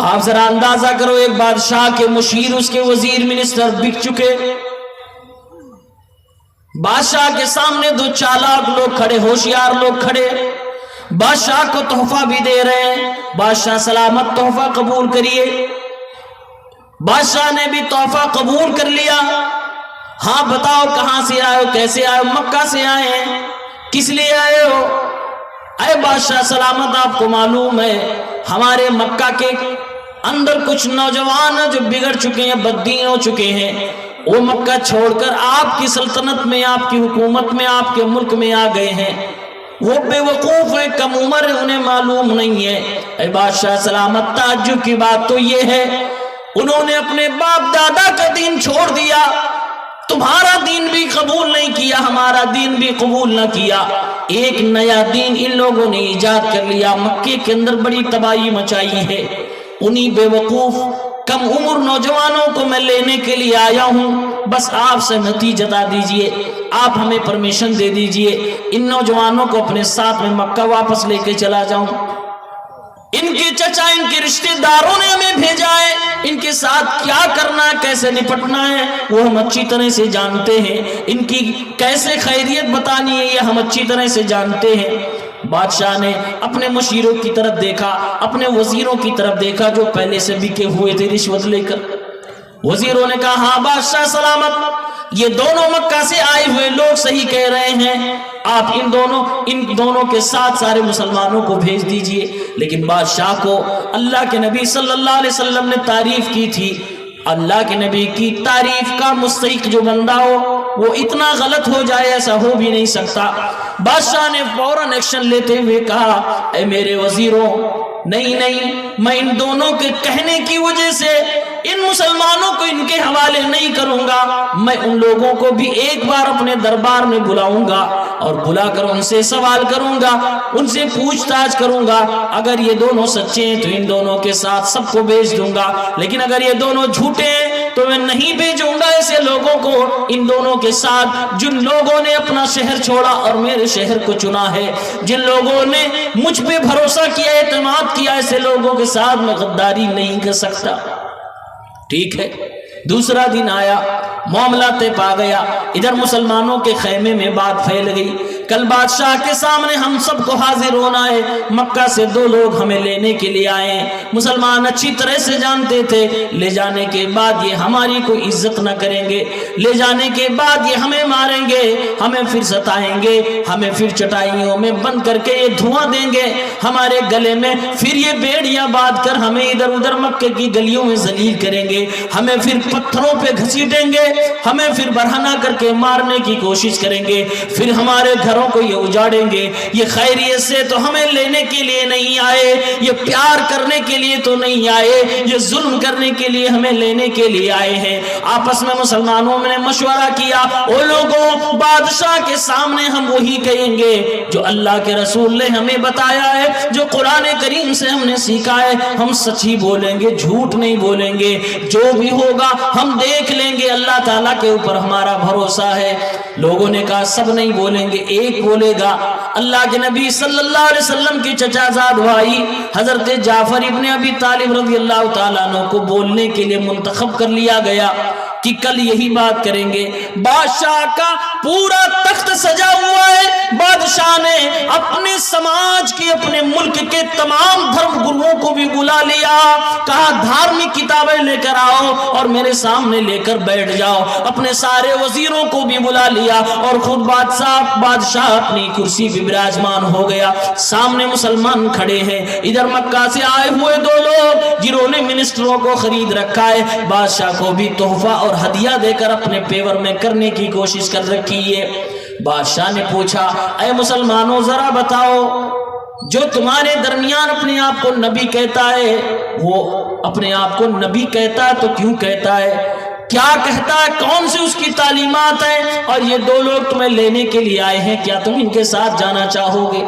آپ ذرا اندازہ کرو، ایک بادشاہ کے مشیر، اس کے وزیر منسٹر بک چکے، بادشاہ کے سامنے دو چالاک لوگ کھڑے، ہوشیار لوگ کھڑے، بادشاہ کو تحفہ بھی دے رہے ہیں، بادشاہ سلامت تحفہ قبول کریے۔ بادشاہ نے بھی تحفہ قبول کر لیا۔ ہاں بتاؤ کہاں سے آئے ہو، کیسے آئے ہو؟ مکہ سے آئے ہیں، کس لیے آئے ہو؟ اے بادشاہ سلامت، آپ کو معلوم ہے ہمارے مکہ کے اندر کچھ نوجوان جو بگڑ چکے ہیں، بددین ہو چکے ہیں، وہ مکہ چھوڑ کر آپ کی سلطنت میں، آپ کی حکومت میں، آپ کے ملک میں آ گئے ہیں۔ وہ بے وقوف ہیں، کم عمر ہیں، انہیں معلوم نہیں ہے۔ اے بادشاہ سلامت، تعجب کی بات تو یہ ہے انہوں نے اپنے باپ دادا کا دین چھوڑ دیا، تمہارا دین بھی قبول نہیں کیا، ہمارا دین بھی قبول نہ کیا، ایک نیا دین ان لوگوں نے ایجاد کر لیا، مکے کے اندر بڑی تباہی مچائی ہے۔ انہی بے وقوف کم عمر نوجوانوں کو میں لینے کے لیے آیا ہوں، بس آپ سہمتی جتا دیجئے، آپ ہمیں پرمیشن دے دیجئے، ان نوجوانوں کو اپنے ساتھ میں مکہ واپس لے کے چلا جاؤں۔ ان کے چچا، ان کے رشتہ داروں نے ہمیں بھیجا ہے، ان کے ساتھ کیا کرنا ہے، کیسے نپٹنا ہے وہ ہم اچھی طرح سے جانتے ہیں، ان کی کیسے خیریت بتانی ہے یہ ہم اچھی طرح سے جانتے ہیں۔ بادشاہ نے اپنے مشیروں کی طرف دیکھا، اپنے وزیروں کی طرف دیکھا جو پہلے سے بکے ہوئے تھے رشوت لے کر۔ وزیروں نے کہا ہاں بادشاہ سلامت، یہ دونوں مکہ سے آئے ہوئے لوگ صحیح کہہ رہے ہیں، آپ ان دونوں کے ساتھ سارے مسلمانوں کو بھیج دیجئے۔ لیکن بادشاہ کو اللہ کے نبی صلی اللہ علیہ وسلم نے تعریف کی تھی، اللہ کے نبی کی تعریف کا مستحق جو بندہ ہو وہ اتنا غلط ہو جائے ایسا ہو بھی نہیں سکتا۔ بادشاہ نے فوراً ایکشن لیتے ہوئے کہا اے میرے وزیروں، نہیں میں ان دونوں کے کہنے کی وجہ سے ان مسلمانوں کو ان کے حوالے نہیں کروں گا، میں ان لوگوں کو بھی ایک بار اپنے دربار میں بلاؤں گا اور بلا کر ان سے سوال کروں گا، ان سے پوچھ تاچھ کروں گا، اگر یہ دونوں سچے ہیں تو ان دونوں کے ساتھ سب کو بھیج دوں گا، لیکن اگر یہ دونوں جھوٹے ہیں تو میں نہیں بھیجوں گا ایسے لوگوں کو ان دونوں کے ساتھ جن لوگوں نے اپنا شہر چھوڑا اور میرے شہر کو چنا ہے، جن لوگوں نے مجھ پہ بھروسہ کیا، اعتماد کیا، ایسے لوگوں کے ساتھ میں غداری نہیں کر سکتا۔ ٹھیک ہے، دوسرا دن آیا، معاملہ طے پا گیا، ادھر مسلمانوں کے خیمے میں بات پھیل گئی، کل بادشاہ کے سامنے ہم سب کو حاضر ہونا ہے، مکہ سے دو لوگ ہمیں لینے کے لیے آئے ہیں، مسلمان اچھی طرح سے جانتے تھے لے جانے کے بعد یہ ہماری کوئی عزت نہ کریں گے، لے جانے کے بعد یہ ہمیں ماریں گے، ہمیں پھر ستائیں گے، ہمیں پھر چٹائیوں میں بند کر کے یہ دھواں دیں گے، ہمارے گلے میں پھر یہ بیڑیاں باندھ کر ہمیں ادھر ادھر مکے کی گلیوں میں ذلیل کریں گے، ہمیں پھر پتھروں پہ گھسیٹیں گے، ہمیں پھر برہنہ کر کے مارنے کی کوشش کریں گے، پھر ہمارے گھروں کو یہ اجاڑیں گے۔ یہ خیریت سے تو ہمیں لینے کے لیے نہیں آئے، یہ پیار کرنے کے لیے تو نہیں آئے، یہ ظلم کرنے کے لیے ہمیں لینے کے لیے آئے ہیں۔ آپس میں مسلمانوں نے مشورہ کیا، او لوگوں، بادشاہ کے سامنے ہم وہی کہیں گے جو اللہ کے رسول نے ہمیں بتایا ہے، جو قرآن کریم سے ہم نے سیکھا ہے، ہم سچ ہی بولیں گے، جھوٹ نہیں بولیں گے، جو بھی ہوگا ہم دیکھ لیں گے، اللہ تعالیٰ کے اوپر ہمارا بھروسہ ہے۔ لوگوں نے کہا سب نہیں بولیں گے، ایک بولے گا۔ اللہ کے نبی صلی اللہ علیہ وسلم کے چچا زاد بھائی حضرت جعفر ابن ابی طالب رضی اللہ تعالیٰ عنہ کو بولنے کے لیے منتخب کر لیا گیا کہ کل یہی بات کریں گے۔ بادشاہ کا پورا تخت سجا ہوا ہے، بادشاہ نے اپنے سماج کے، اپنے ملک کے تمام دھرم گروؤں کو بھی بلا لیا، کہا دھارمک کتابیں لے کر آؤ اور میرے سامنے لے کر بیٹھ جاؤ، اپنے سارے وزیروں کو بھی بلا لیا اور خود بادشاہ اپنی کرسی پہ براجمان ہو گیا۔ سامنے مسلمان کھڑے ہیں، ادھر مکہ سے آئے ہوئے دو لوگ جنہوں نے منسٹروں کو خرید رکھا ہے، بادشاہ کو بھی تحفہ اور ہدیہ دے کر اپنے پیور میں کرنے کی کوشش کر رکھی ہے۔ بادشاہ نے پوچھا اے مسلمانوں ذرا بتاؤ، جو تمہارے درمیان اپنے آپ کو نبی کہتا ہے وہ اپنے آپ کو نبی کہتا ہے تو کیوں کہتا ہے، کیا کہتا ہے، کون سی اس کی تعلیمات ہیں، اور یہ دو لوگ تمہیں لینے کے لیے آئے ہیں، کیا تم ان کے ساتھ جانا چاہو گے؟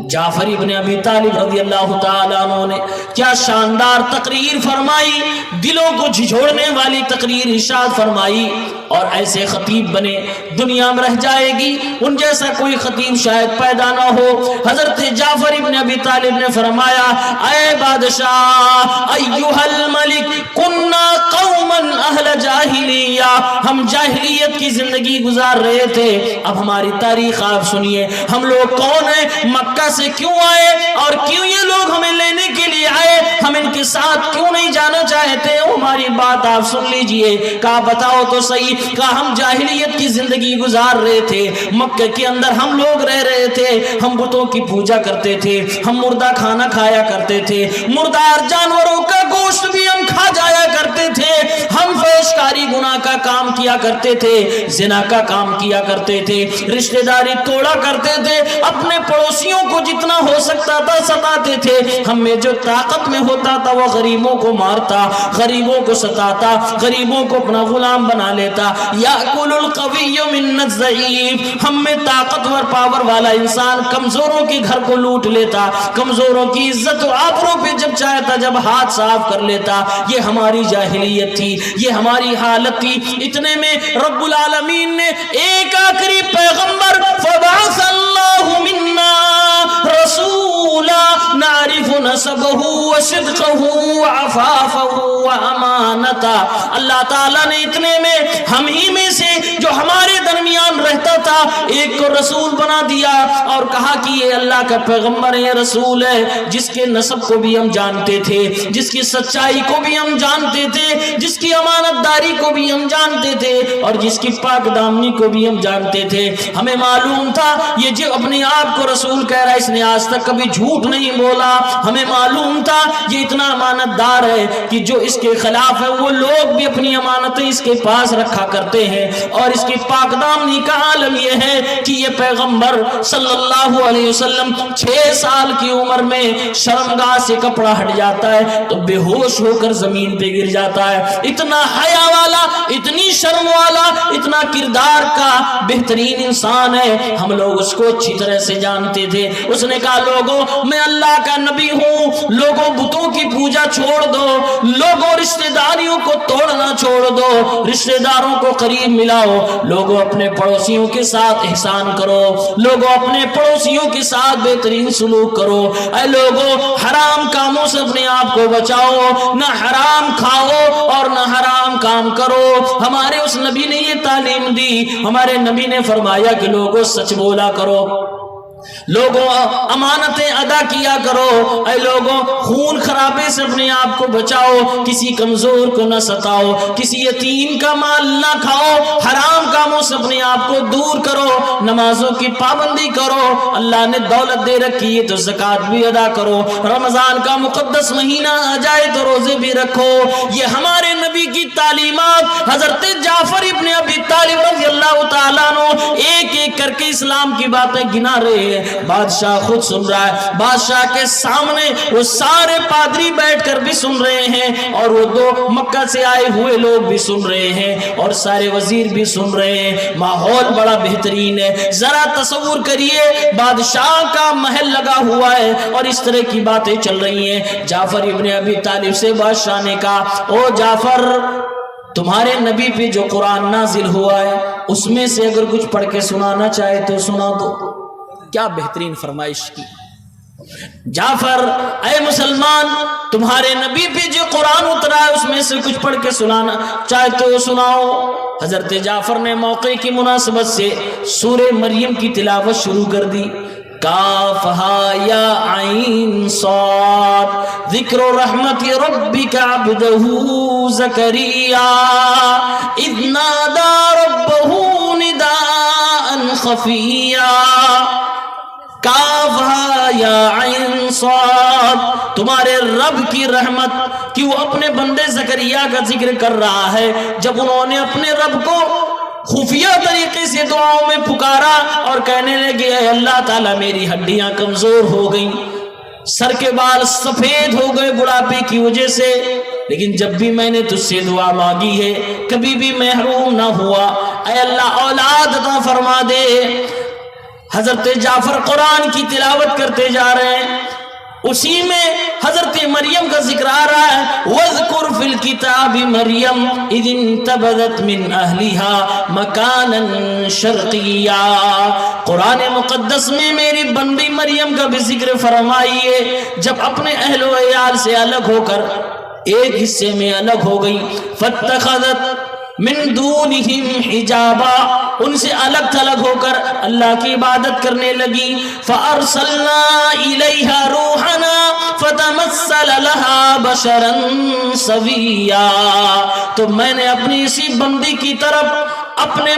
جعفر ابن ابی طالب رضی اللہ تعالیٰ عنہ نے کیا شاندار تقریر فرمائی، دلوں کو جھنجھوڑنے والی تقریر ارشاد فرمائی، اور ایسے خطیب بنے دنیا میں رہ جائے گی، ان جیسا کوئی خطیب شاید پیدا نہ ہو۔ حضرت جعفر ابن ابی طالب نے فرمایا اے بادشاہ ایھا الملک کننا قوما اہل جاہلیہ، ہم جاہلیت کی زندگی گزار رہے تھے، اب ہماری تاریخ آپ سنیے، ہم لوگ کون ہیں، مکہ سے کیوں آئے اور کیوں یہ لوگ ہمیں لینے کے لیے آئے، ہم ان کے ساتھ کیوں نہیں جانا چاہتے، ہماری بات آپ سن لیجئے۔ کہا بتاؤ تو صحیح، کہا ہم جاہلیت کی زندگی گزار رہے تھے، مکہ کے اندر ہم لوگ رہ رہے تھے، ہم بتوں کی پوجا کرتے تھے، ہم مردہ کھانا کھایا کرتے تھے، مردار جانوروں کا گوشت بھی ہم کھا جایا کرتے تھے، ہم فحشکاری گناہ کا کام کیا کرتے تھے، زنا کا کام کیا کرتے تھے، رشتہ داری توڑا کرتے تھے، اپنے پڑوسیوں کو جتنا ہو سکتا تھا ستاتے تھے، ہم میں جو طاقت میں ہوتا تھا وہ غریبوں کو مارتا، غریبوں کو ستاتا، غریبوں کو اپنا غلام بنا لیتا۔ یاکل القوی من الضعیف، ہم میں طاقتور پاور والا انسان کمزوروں کے گھر کو لوٹ لیتا، کمزوروں کی عزت و آبرو پہ جب چاہتا جب ہاتھ صاف کر لیتا۔ یہ ہماری جاہلیت تھی، یہ ہماری حالت تھی۔ اتنے میں رب العالمین نے ایک آخری پیغمبر فبعث اللہ منا رسولا نعرف نسبہ وصدقہ وعفافہ وامانتہ، اللہ تعالیٰ نے اتنے میں ہم ہی میں سے جو ہمارے درمیان رہتا تھا ایک کو رسول بنا دیا اور کہا کہ یہ اللہ کا پیغمبر ہے، رسول ہے، جس کے نسب کو بھی ہم جانتے تھے، جس کی سچائی کو بھی ہم جانتے تھے، جس کی امانت داری کو بھی ہم جانتے تھے، اور جس کی پاک دامنی کو بھی ہم جانتے تھے۔ ہمیں معلوم تھا یہ جو اپنے آپ کو رسول کہہ رہا ہے اس نے آج تک کبھی جھوٹ نہیں بولا، ہمیں معلوم تھا یہ اتنا امانت دار ہے کہ جو اس کے خلاف ہے وہ لوگ بھی اپنی امانتیں اس کے پاس رکھا کرتے ہیں، اور اس کی پاک دامنی کا عالم یہ ہے کہ یہ پیغمبر صلی اللہ علیہ وسلم 6 سال کی عمر میں شرمگاہ سے کپڑا ہٹ جاتا ہے تو بے ہوش ہو کر زمین پہ گر جاتا ہے۔ اتنا حیا والا، اتنی شرم والا، اتنا کردار کا بہترین انسان ہے، ہم لوگ اس کو اچھی طرح سے جانتے تھے۔ اس نے کہا لوگوں میں اللہ کا نبی ہوں، لوگوں بتوں کی پوجا چھوڑ دو، لوگوں رشتہ داریوں کو توڑنا چھوڑ دو، رشتہ داروں کو قریب ملاؤ، لوگوں اپنے پڑوسیوں کے ساتھ احسان کرو، لوگوں اپنے پڑوسیوں کے ساتھ بہترین سلوک کرو، اے لوگوں حرام کاموں سے اپنے آپ کو بچاؤ، نہ حرام کھاؤ اور نہ حرام کام کرو۔ ہمارے اس نبی نے یہ تعلیم دی، ہمارے نبی نے فرمایا کہ لوگوں سچ بولا کرو، لوگوں امانتیں ادا کیا کرو، اے لوگوں خون خرابے سے اپنے آپ کو بچاؤ، کسی کمزور کو نہ ستاؤ، کسی یتیم کا مال نہ کھاؤ، حرام کاموں سے اپنے آپ کو دور کرو، نمازوں کی پابندی کرو، اللہ نے دولت دے رکھی ہے تو زکوٰۃ بھی ادا کرو، رمضان کا مقدس مہینہ آ جائے تو روزے بھی رکھو۔ یہ ہمارے نبی کی تعلیمات حضرت جعفر ابن ابی طالب رضی اللہ تعالیٰ عنہ ایک ایک کر کے اسلام کی باتیں گنا رہے ہیں۔ بادشاہ خود سن رہا ہے، بادشاہ کے سامنے وہ سارے پادری بیٹھ کر بھی سن رہے ہیں، اور وہ 2 مکہ سے آئے ہوئے لوگ بھی سن رہے ہیں، اور سارے وزیر بھی سن رہے ہیں۔ ماحول بڑا بہترین ہے، ذرا تصور کریے بادشاہ کا محل لگا ہوا ہے اور اس طرح کی باتیں چل رہی ہیں۔ جعفر ابن ابی طالب سے بادشاہ نے کہا او جعفر، تمہارے نبی پہ جو قرآن نازل ہوا ہے اس میں سے اگر کچھ پڑھ کے سنانا چاہے تو سنا دو۔ کیا بہترین فرمائش کی۔ جعفر اے مسلمان، تمہارے نبی پہ جو قرآن اترا ہے اس میں سے کچھ پڑھ کے سنانا چاہے تو سناؤ۔ حضرت جعفر نے موقع کی مناسبت سے سورہ مریم کی تلاوت شروع کر دی۔ کافہا یا عین صاد ذکر رحمت ربک عبدہ زکریا اذ نادى ربہ نداء خفیا۔ کافہا یا عین صاد، تمہارے رب کی رحمت کہ وہ اپنے بندے زکریا کا ذکر کر رہا ہے جب انہوں نے اپنے رب کو خفیہ طریقے سے دعاؤں میں پکارا اور کہنے لگے اے اللہ تعالیٰ میری ہڈیاں کمزور ہو گئیں، سر کے بال سفید ہو گئے بڑھاپے کی وجہ سے، لیکن جب بھی میں نے تجھ سے دعا مانگی ہے کبھی بھی محروم نہ ہوا، اے اللہ اولاد عطا فرما دے۔ حضرت جعفر قرآن کی تلاوت کرتے جا رہے ہیں، اسی میں حضرت مریم کا ذکر آ رہا ہے وَاذْكُرْ فِي الْكِتَابِ مَرْيَمْ إِذِ انْتَبَذَتْ مِنْ أَهْلِهَا مَكَانًا شَرْقِيًّا۔ قرآن مقدس میں میری بندی مریم کا بھی ذکر فرمائیے جب اپنے اہل و عیال سے الگ ہو کر ایک حصے میں الگ ہو گئی، فَاتَّخَذَتْ من دونہم حجابا، ان سے الگ تھلگ ہو کر اللہ کی عبادت کرنے لگی، فارسلنا الیہا روحنا فتمثل لها بشرا سویا، تو میں نے اپنی اسی بندی کی طرف اپنے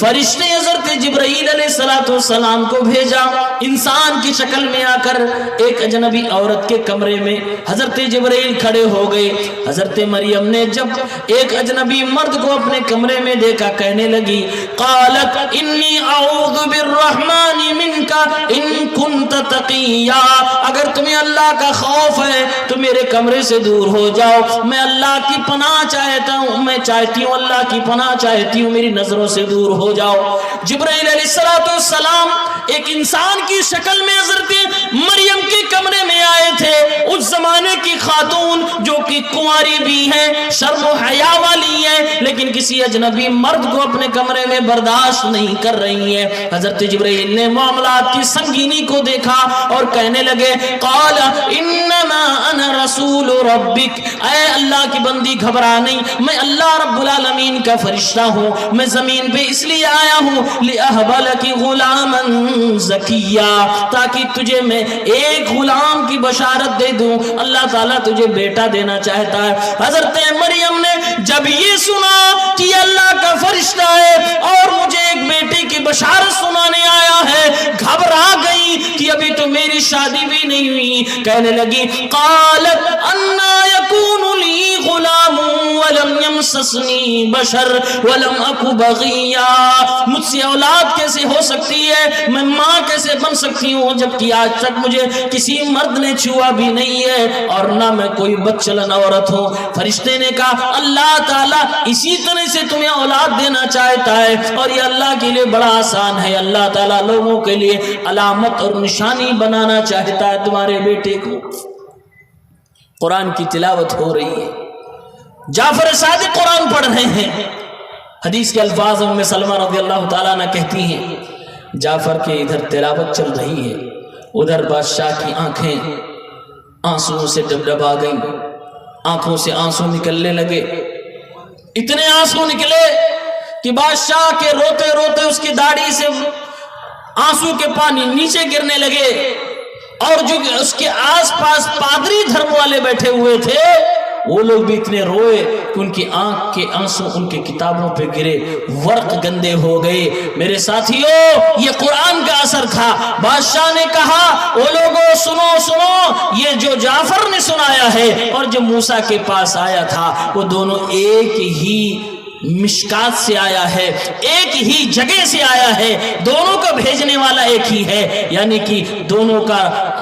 فرشتے حضرت جبرائیل علیہ السلام کو بھیجا، انسان کی شکل میں آ کر ایک اجنبی عورت کے کمرے میں حضرت جبرائیل کھڑے ہو گئے۔ حضرت مریم نے جب ایک اجنبی مرد کو اپنے کمرے میں دیکھا کہنے لگی قالت انی اعوذ بالرحمن منک ان کنت تقیا، اگر تمہیں اللہ کا خوف ہے تو میرے کمرے سے دور ہو جاؤ، میں اللہ کی پناہ چاہتا ہوں، میں چاہتی ہوں اللہ کی پناہ چاہتی ہوں، میری نظروں سے دور ہو جاؤ۔ جبرائیل علیہ السلام ایک انسان کی شکل میں حضرت مریم کے کمرے میں آئے تھے، اس زمانے کی خاتون جو کہ کنواری بھی ہیں، شرم و حیا والی ہیں، لیکن کسی اجنبی مرد کو اپنے کمرے میں برداشت نہیں کر رہی ہیں۔ حضرت جبرائیل نے معاملات کی سنگینی کو دیکھا اور کہنے لگے قال انما انا رسول ربک، اے اللہ کی بندی گھبرا نہیں، میں اللہ رب العالمین کا فرشتہ ہوں، میں زمین پہ اس لیے آیا ہوں لِأَهْبَ لَكِ غُلَامًا زَكِيًّا، تاکہ تجھے میں ایک غلام کی بشارت دے دوں، اللہ تعالیٰ تجھے بیٹا دینا چاہتا ہے۔ حضرت مریم نے جب یہ سنا کہ اللہ کا فرشتہ ہے اور مجھے ایک بیٹے کی بشارت سنانے آیا ہے، گھبرا گئی کہ ابھی تو میری شادی بھی نہیں ہوئی، کہنے لگی قالت انا یکون لی غلام ولم یمسسنی بشر ولم اکو بغیا، مجھ سے اولاد کیسے ہو سکتی ہے، میں ماں کیسے بن سکتی ہوں جبکہ آج تک مجھے کسی مرد نے چھوا بھی نہیں ہے اور نہ میں کوئی بدچلن عورت ہوں۔ فرشتے نے کہا اللہ تعالیٰ اسی طرح سے تمہیں اولاد دینا چاہتا ہے اور یہ اللہ کے لیے بڑا آسان ہے، اللہ تعالیٰ لوگوں کے لیے علامت اور نشانی بنانا چاہتا ہے تمہارے بیٹے کو۔ قرآن کی تلاوت ہو رہی ہے، جعفر صادق قرآن پڑھ رہے ہیں، حدیث کے الفاظ میں سلمہ رضی اللہ تعالیٰ عنہ کہتی ہیں جعفر کے ادھر تلاوت چل رہی ہے، ادھر بادشاہ کی آنکھیں آنسوں سے ڈبڈبا گئیں، آنکھوں سے آنسوں نکلنے لگے، اتنے آنسوں نکلے کہ بادشاہ کے روتے روتے اس کی داڑھی سے آنسوں کے پانی نیچے گرنے لگے، اور جو اس کے آس پاس پادری دھرم والے بیٹھے ہوئے تھے وہ لوگ بھی اتنے روئے کہ ان کی آنکھ کے آنسوں ان کے کتابوں پہ گرے، ورق گندے ہو گئے۔ میرے ساتھیوں یہ قرآن کا اثر تھا۔ بادشاہ نے کہا وہ لوگوں سنو سنو، یہ جو جعفر نے سنایا ہے اور جو موسیٰ کے پاس آیا تھا وہ دونوں ایک ہی مشکات سے آیا ہے، ایک ہی جگہ سے آیا ہے، دونوں کا بھیجنے والا ایک ہی ہے، یعنی کہ دونوں کا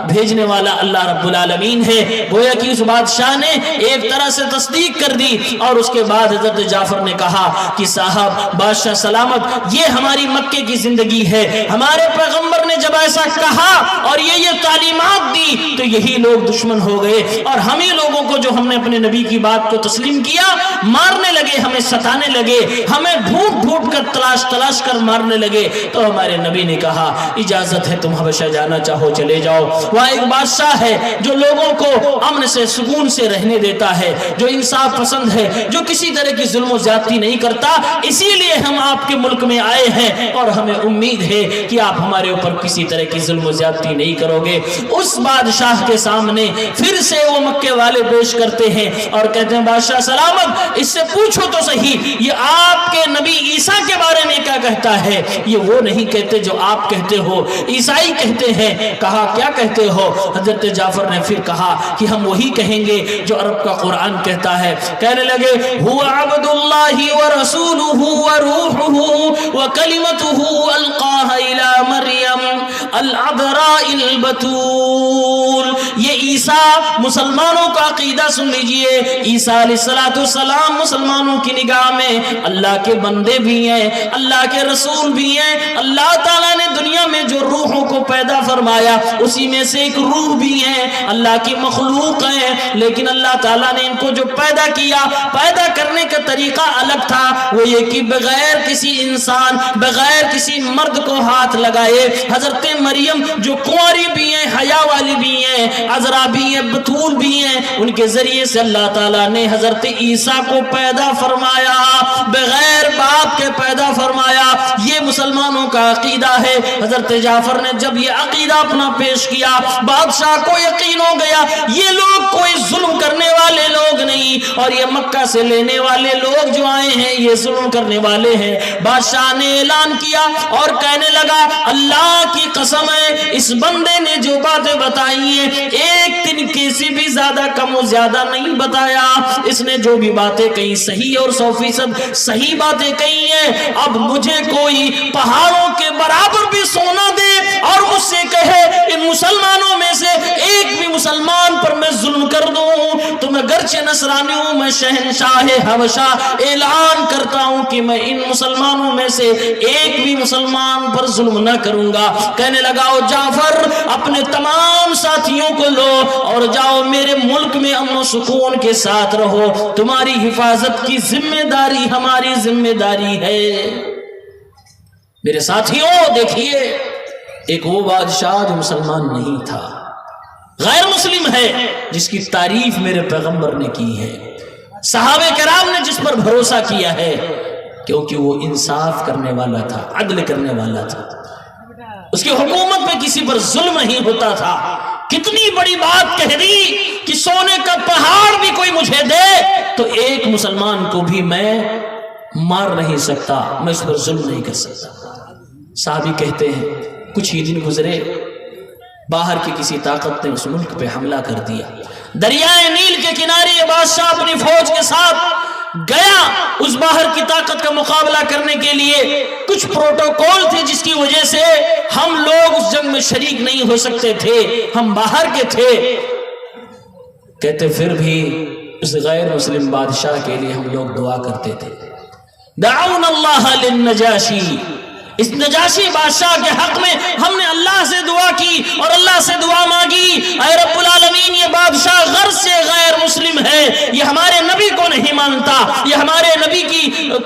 بھیجنے والا اللہ رب العالمین ہے۔ گویا کہ اس بادشاہ نے ایک طرح سے تصدیق کر دی، اور اس کے بعد حضرت جعفر نے کہا کہ صاحب بادشاہ سلامت، یہ ہماری مکے کی زندگی ہے، ہمارے پیغمبر نے جب ایسا کہا اور یہ تعلیمات دی تو یہی لوگ دشمن ہو گئے، اور ہمیں لوگوں کو جو ہم نے اپنے نبی کی بات کو تسلیم کیا مارنے لگے، ہمیں ستانے لگے، ہمیں ڈھونڈ ڈھونڈ کر تلاش کر مارنے لگے۔ تو ہمارے نبی نے کہا اجازت ہے تم حبشہ جانا چاہو چلے جاؤ، وہاں ایک بادشاہ ہے جو لوگوں کو امن سے سکون سے رہنے دیتا ہے، جو انصاف پسند ہے، جو کسی طرح کی ظلم و زیادتی نہیں کرتا، اسی لیے ہم آپ کے ملک میں آئے ہیں اور ہمیں امید ہے کہ آپ ہمارے اوپر کسی طرح کی ظلم و زیادتی نہیں کرو گے۔ اس بادشاہ کے سامنے پھر سے وہ مکے والے پیش کرتے ہیں اور کہتے ہیں بادشاہ سلامت اس سے پوچھو تو صحیح یہ آپ کے نبی عیسیٰ کے بارے میں کیا کہتا ہے، یہ وہ نہیں کہتے جو آپ کہتے ہو، عیسائی کہتے ہیں۔ کہا کیا کہتے ہو؟ حضرت جعفر نے پھر کہا کہ ہم وہی کہیں گے جو عرب کا قرآن کہتا ہے۔ کہنے لگے هو عبد اللہ ورسولہ وروحہ وکلمتہ القاها الی مریم العذراء البتول. یہ عیسیٰ مسلمانوں کا عقیدہ سن لیجئے. عیسیٰ علیہ السلام مسلمانوں کی نگاہ میں اللہ کے بندے بھی ہیں, اللہ کے رسول بھی ہیں. اللہ تعالیٰ نے دنیا میں جو روحوں کو پیدا فرمایا اسی میں سے ایک روح بھی ہے, اللہ کی مخلوق ہے. لیکن اللہ تعالیٰ نے ان کو جو پیدا کیا, پیدا کرنے کا طریقہ الگ تھا. وہ یہ کہ بغیر کسی انسان, بغیر کسی مرد کو ہاتھ لگائے, حضرت مریم جو کنواری بھی ہیں, حیا والی بھی ہیں, عذرا بھی ہیں, بتول بھی ہیں, ان کے ذریعے سے اللہ تعالیٰ نے حضرت عیسیٰ کو پیدا فرمایا, بغیر باپ کے پیدا فرمایا. یہ مسلمانوں کا عقیدہ ہے. حضرت جعفر نے جب یہ عقیدہ اپنا پیش کیا, بادشاہ کو یقین ہو گیا یہ لوگ کوئی ظلم کرنے والے لوگ نہیں, اور یہ مکہ سے لینے والے لوگ جو آئے ہیں یہ ظلم کرنے والے ہیں. بادشاہ نے اعلان کیا اور کہنے لگا اللہ کی قسم ہے اس بندے نے جو باتیں بتائی ہیں ایک دن کسی بھی زیادہ کم و زیادہ نہیں بتایا. اس نے جو بھی باتیں کہی صحیح اور 100% صحیح باتیں کہی ہیں. اب مجھے کوئی پہاڑوں کے برابر بھی سونا دے اور مجھ سے کہے ان مسلمانوں میں سے ایک بھی مسلمان پر میں ظلم کر دوں تو میں گرچہ نصرانی ہوں, میں شہنشاہ حبشہ اعلان کرتا ہوں کہ میں ان مسلمانوں میں سے ایک بھی مسلمان پر ظلم نہ کروں گا. کہنے لگا او جعفر اپنے تمام ساتھیوں کو لو اور جاؤ میرے ملک میں امن و سکون کے ساتھ رہو, تمہاری حفاظت کی ذمہ داری ہماری ذمہ داری ہے. میرے ساتھیوں دیکھیے, ایک وہ بادشاہ جو مسلمان نہیں تھا, غیر مسلم ہے, جس کی تعریف میرے پیغمبر نے کی ہے, صحابہ کرام نے جس پر بھروسہ کیا ہے, کیونکہ وہ انصاف کرنے والا تھا, عدل کرنے والا تھا. اس کی حکومت میں کسی پر ظلم نہیں ہوتا تھا. کتنی بڑی بات کہہ دی کہ سونے کا پہاڑ بھی کوئی مجھے دے تو ایک مسلمان کو بھی میں مار نہیں سکتا, میں اس پر ظلم نہیں کر سکتا. صحابی کہتے ہیں کچھ ہی دن گزرے, باہر کی کسی طاقت نے اس ملک پہ حملہ کر دیا. دریائے نیل کے کنارے یہ بادشاہ اپنی فوج کے ساتھ گیا اس باہر کی طاقت کا مقابلہ کرنے کے لیے. کچھ پروٹوکول تھے جس کی وجہ سے ہم لوگ اس جنگ میں شریک نہیں ہو سکتے تھے, ہم باہر کے تھے. کہتے پھر بھی اس غیر مسلم بادشاہ کے لیے ہم لوگ دعا کرتے تھے, دعونا اللہ للنجاشی. اس نجاشی بادشاہ کے حق میں ہم نے اللہ سے دعا کی اور اللہ سے دعا مانگی, اے رب العالمین یہ بادشاہ غرض سے غیر مسلم ہے, یہ ہمارے نبی کو نہیں مانتا, یہ ہمارے نبی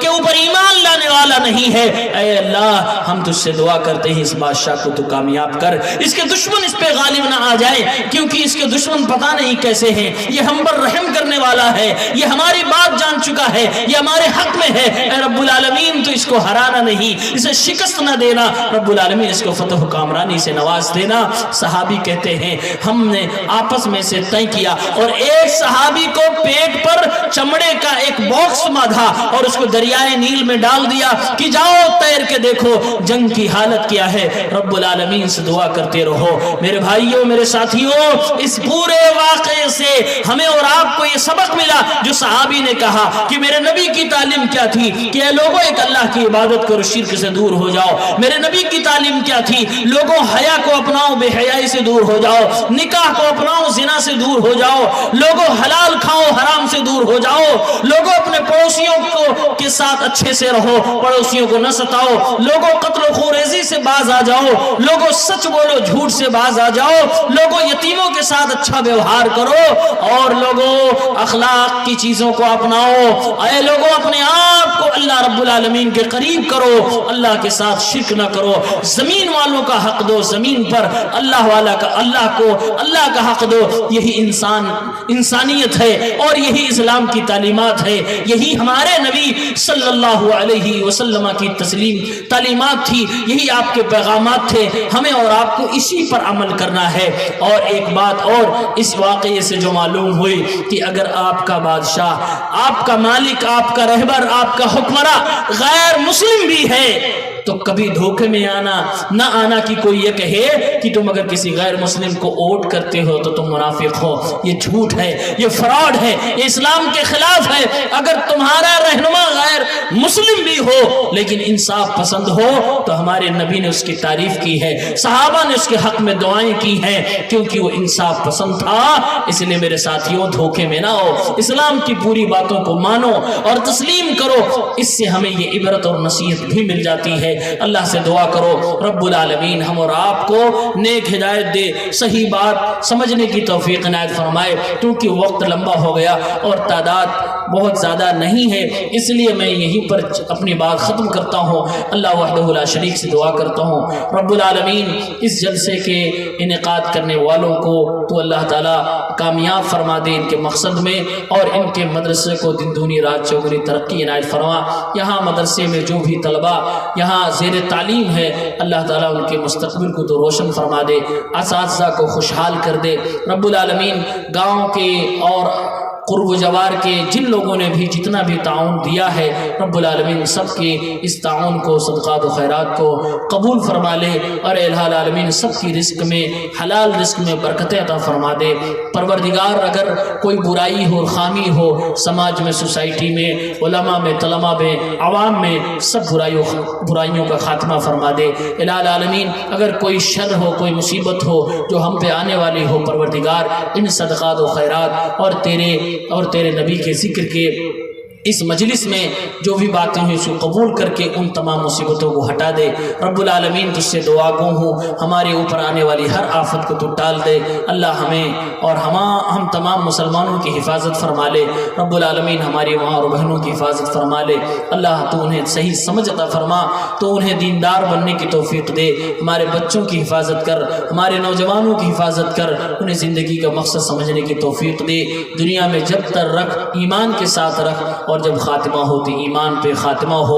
کے اوپر ایمان لانے والا نہیں ہے. اے اللہ ہم تجھ سے دعا کرتے ہیں اس بادشاہ کو تو کامیاب کر, اس کے دشمن اس پہ غالب نہ آ جائے, کیونکہ اس کے دشمن پتہ نہیں کیسے ہیں. یہ ہم پر رحم کرنے والا ہے, یہ ہماری بات جان چکا ہے, یہ ہمارے حق میں ہے. اے رب العالمین تو اس کو ہرانا نہیں, اسے شکست نہ دینا, رب العالمین اس کو فتح و کامرانی سے نواز دینا. صحابی کہتے ہیں ہم نے آپس میں سے طے کیا اور ایک صحابی کو پیٹ پر چمڑے کا ایک باکس باندھا اور اس کو دریائے نیل میں ڈال دیا کہ جاؤ تیر کے دیکھو جنگ کی حالت کیا ہے, رب العالمین سے دعا کرتے رہو. میرے بھائیوں میرے ساتھیوں, اس پورے واقعے سے ہمیں اور آپ کو یہ سبق ملا جو صحابی نے کہا کہ میرے نبی کی تعلیم کیا تھی کہ اے لوگوں ایک اللہ کی عبادت کرو, شرک سے دور ہو جاؤ. میرے نبی کی تعلیم کیا تھی, لوگوں حیا کو اپناؤ, بے حیائی سے دور ہو جاؤ, نکاح کو اپناؤ, زنا سے دور ہو جاؤ, لوگوں حلال کھاؤ, حرام سے دور ہو جاؤ, لوگوں اپنے پڑوسیوں کے ساتھ اچھے سے رہو, پڑوسیوں کو نہ ستاؤ, لوگوں قتل و خوریزی سے باز آ جاؤ, لوگوں سچ بولو جھوٹ سے باز آ جاؤ, لوگوں یتیموں کے ساتھ اچھا ویوہار کرو, اور لوگوں اخلاق کی چیزوں کو اپناؤ. اے لوگوں اپنے آپ کو اللہ رب العالمین کے قریب کرو, اللہ کے ساتھ شرک نہ کرو. زمین والوں کا حق دو زمین پر, اللہ والا کا اللہ کا حق دو. یہی انسانیت ہے اور یہی اسلام کی تعلیمات ہے, یہی ہمارے نبی صلی اللہ علیہ وسلم کی تعلیمات تھی, یہی آپ کے پیغامات تھے. ہمیں اور آپ کو اسی پر عمل کرنا ہے. اور ایک بات اور اس واقعے سے جو معلوم ہوئی کہ اگر آپ کا بادشاہ, آپ کا مالک, آپ کا رہبر, آپ کا حکمراں غیر مسلم بھی ہے تو کبھی دھوکے میں آنا نہ آنا کہ کوئی یہ کہے کہ تم اگر کسی غیر مسلم کو ووٹ کرتے ہو تو تم منافق ہو، یہ جھوٹ ہے، یہ فراڈ ہے، یہ اسلام کے خلاف ہے۔ اگر تمہارا رہنما غیر مسلم بھی ہو لیکن انصاف پسند ہو تو ہمارے نبی نے اس کی تعریف کی ہے، صحابہ نے اس کے حق میں دعائیں کی ہیں، کیونکہ وہ انصاف پسند تھا۔ اس لیے میرے ساتھیوں دھوکے میں نہ ہو، اسلام کی پوری باتوں کو مانو اور تسلیم کرو، اس سے ہمیں یہ عبرت اور نصیحت بھی مل جاتی ہے۔ اللہ سے دعا کرو رب العالمین ہم اور آپ کو نیک ہدایت دے، صحیح بات سمجھنے کی توفیق عنایت فرمائے، کیونکہ وقت لمبا ہو گیا اور تعداد بہت زیادہ نہیں ہے، اس لیے میں یہیں پر اپنی بات ختم کرتا ہوں۔ اللہ وحدہ لا شریک سے دعا کرتا ہوں رب العالمین اس جلسے کے انعقاد کرنے والوں کو تو اللہ تعالیٰ کامیاب فرما دے ان کے مقصد میں، اور ان کے مدرسے کو دن دونی رات چوگنی ترقی عنایت فرما۔ یہاں مدرسے میں جو بھی طلبہ یہاں زیر تعلیم ہے اللہ تعالیٰ ان کے مستقبل کو تو روشن فرما دے، اساتذہ کو خوشحال کر دے رب العالمین۔ گاؤں کے اور قرب و جوار کے جن لوگوں نے بھی جتنا بھی تعاون دیا ہے رب العالمین سب کے اس تعاون کو صدقات و خیرات کو قبول فرما لے، اور الہ العالمین سب کی رزق میں حلال رزق میں برکتیں عطا فرما دے۔ پروردگار اگر کوئی برائی ہو خامی ہو سماج میں، سوسائٹی میں، علماء میں، طلباء میں، عوام میں، سب برائیوں کا خاتمہ فرما دے الہ العالمین۔ اگر کوئی شر ہو کوئی مصیبت ہو جو ہم پہ آنے والی ہو پروردگار ان صدقات و خیرات اور تیرے نبی کے ذکر کے اس مجلس میں جو بھی باتیں ہوئی اس کو قبول کر کے ان تمام مصیبتوں کو ہٹا دے رب العالمین۔ تجھ سے دعا گو ہوں ہمارے اوپر آنے والی ہر آفت کو تو ٹال دے اللہ، ہمیں اور ہم تمام مسلمانوں کی حفاظت فرما لے رب العالمین، ہماری ماں اور بہنوں کی حفاظت فرما لے اللہ، تو انہیں صحیح سمجھ عطا فرما، تو انہیں دیندار بننے کی توفیق دے، ہمارے بچوں کی حفاظت کر، ہمارے نوجوانوں کی حفاظت کر، انہیں زندگی کا مقصد سمجھنے کی توفیق دے، دنیا میں جب تک رکھ ایمان کے ساتھ رکھ، اور جب خاتمہ ہوتی ایمان پہ خاتمہ ہو۔